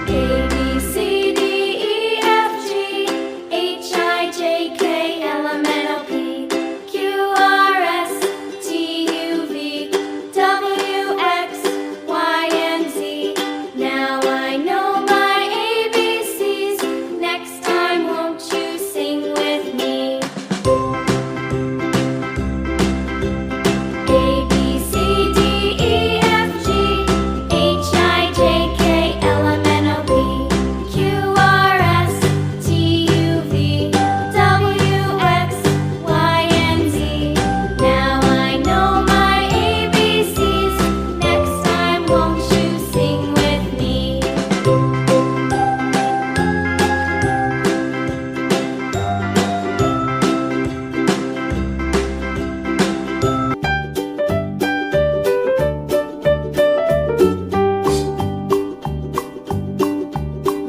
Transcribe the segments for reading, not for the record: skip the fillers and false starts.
A, B, C, D, E, F, G, H, I, J, K, L, M, N, O, P, Q, R, S, T, U, V, W, X, Y, and Z. Now I know my ABCs. Next time, won't you sing with me? A, B, C, D, E, F, G, H, I, J, K, L, M, N, O, P, Q, R, S, T, U, V, W, X, Y, and Z. Now I know my ABCs. Next time, won't you sing with me?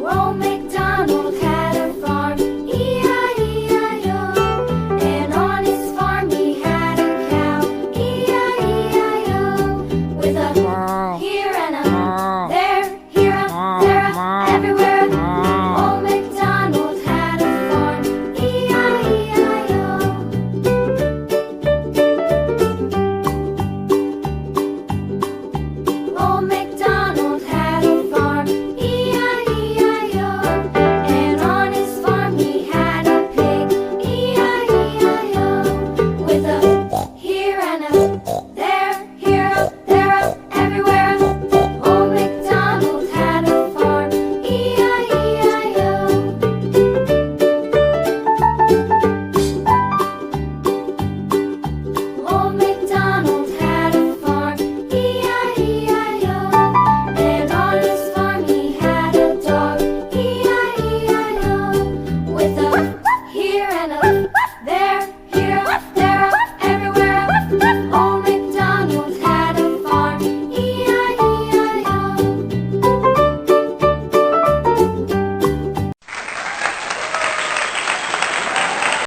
Old MacDonald had a farm, E-I-E-I-O. And on his farm he had a cow, E-I-E-I-O. With a here and a there, here a there, a everywhere.